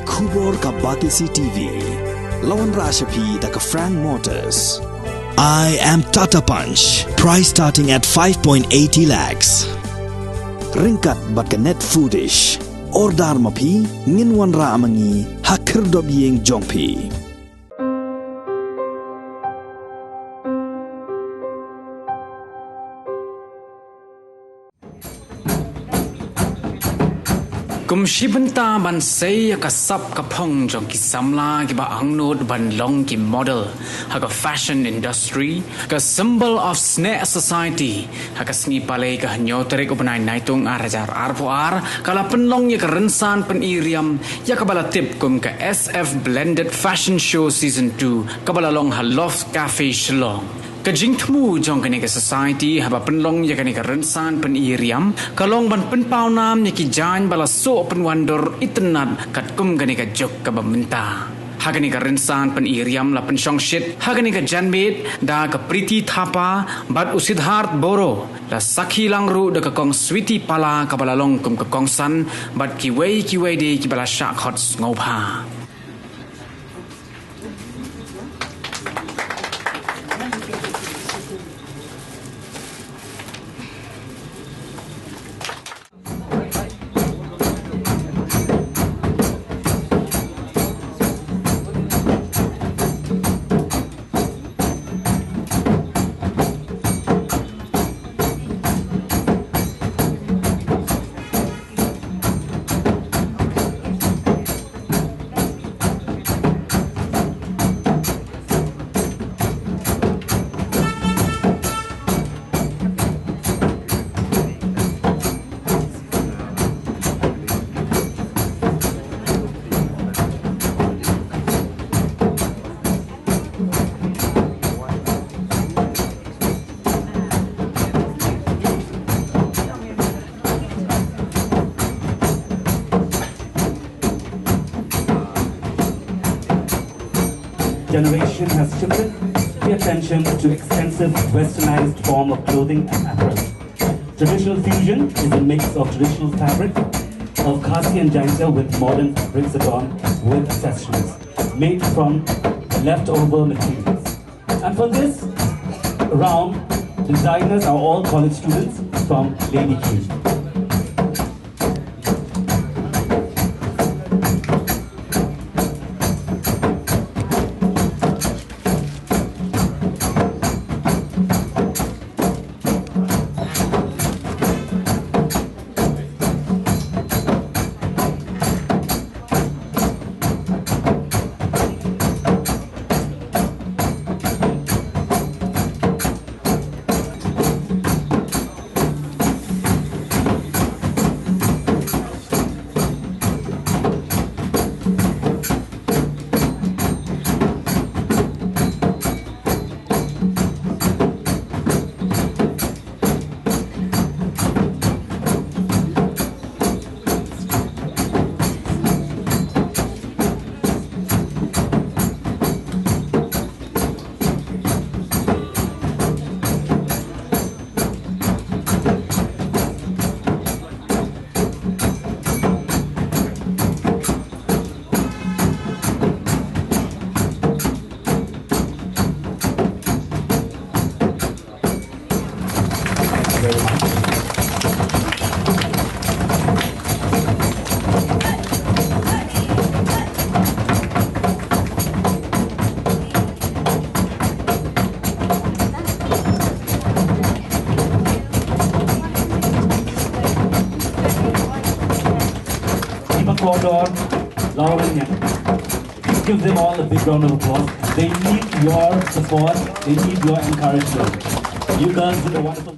Kubor ka Batisi TV. Lawan Rashapi da ka Frank Motors. I am Tata Punch. Price starting at 5.80 lakhs. Ringkat bat ka net foodish. Ordar mapi nginwan ra amangi hakir dob yeng jongpi. Kum shibenta ban say ka sap ka pong jong ki samla ki ba angnod ban long ki model ha ka fashion industry ka symbol of snake society ha ka sni pale ka nyotere ko banai naitung arajar arpoar kala penlong ya ka Rynsan pen Riam ya ka bala tip kum ka SF blended fashion show season 2 ka bala long ha loft cafe Shillong Kajing temu jong kene ke society haba penlong ya kene ke Rynsan pen Riam kalong ban pen paunam ya ki jan bala so pen wandor itenat kat kum kene ke jok ka bamenta ha kene ke Rynsan pen Riam la pen shong shit ha kene ke janbet da ka priti thapa bat usidhart boro la sakhi langru da ka kong sweetie pala ka bala long kum ka kong san bat ki wei de ki bala sha khot ngopha Generation has shifted the attention to extensive westernized form of clothing and apparel. Traditional fusion is a mix of traditional fabric of khasi and jaintia with modern fabrics adorned with accessories made from leftover materials. And for this round, designers are all college students from Lady Kiew. Give them all a big round of applause. They need your support. They need your encouragement. You girls did a wonderful.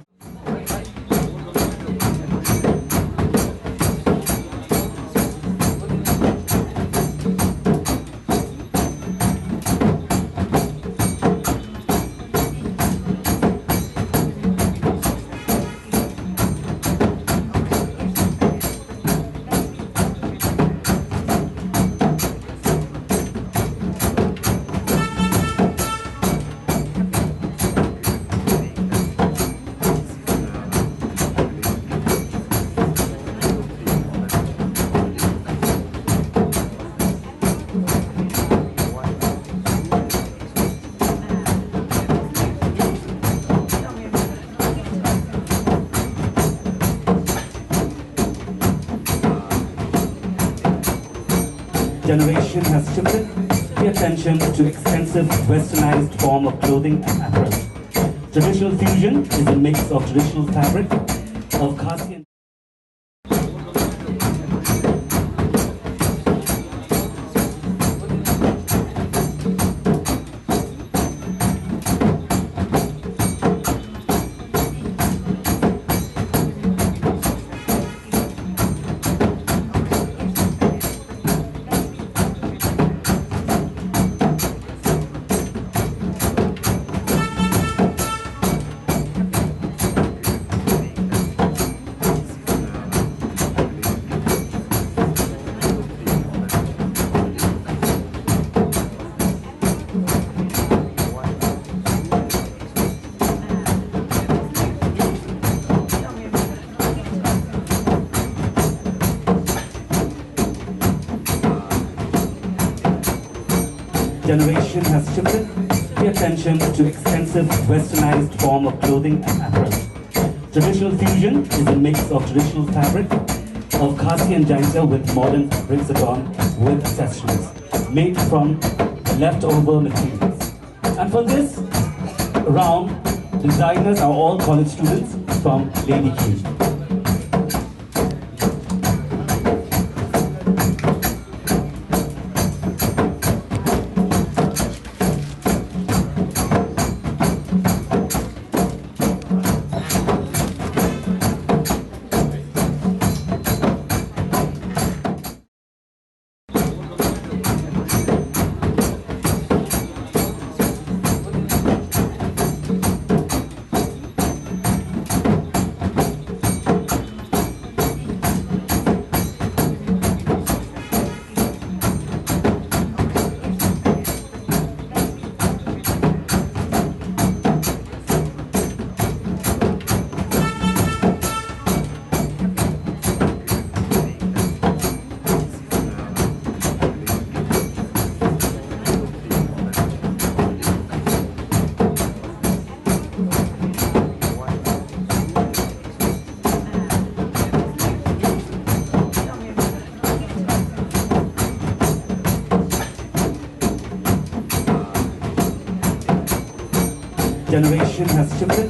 Generation has shifted the attention to extensive westernized form of clothing and apparel. Traditional fusion is a mix of traditional fabric of Khasi and Generation has shifted the attention to extensive westernized form of clothing and apparel. Traditional fusion is a mix of traditional fabric of Khasi and Jaintia with modern fabrics adorned with accessories made from leftover materials. And for this round, designers are all college students from Lady Kiew. Generation has shifted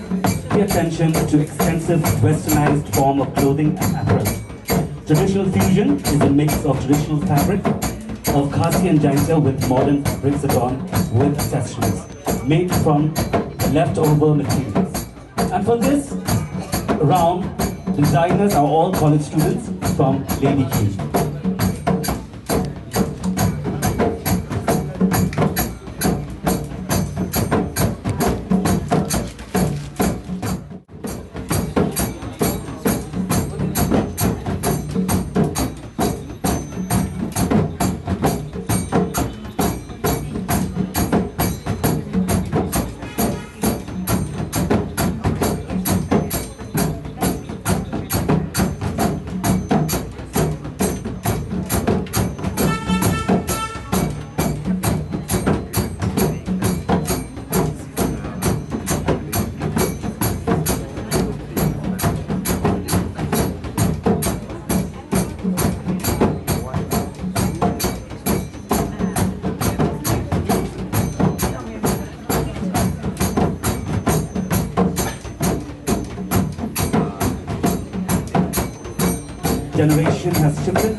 the attention to extensive westernized form of clothing and apparel. Traditional fusion is a mix of traditional fabric of Khasi and Jaintia with modern fabrics adorned with accessories made from leftover materials. And for this round, designers are all college students from Lady Kiew. Generation has shifted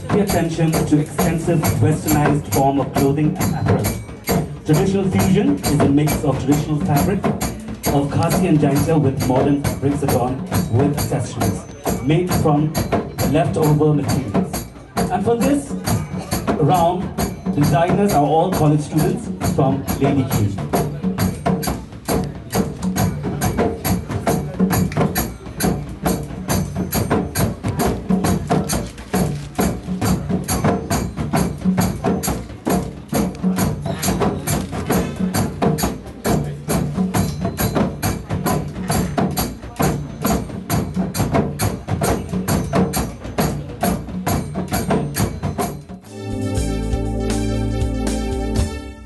the attention to extensive westernized form of clothing and apparel. Traditional fusion is a mix of traditional fabric of Khasi and Jaintia with modern fabrics adorned with accessories made from leftover materials. And for this round, designers are all college students from Lady Kiew.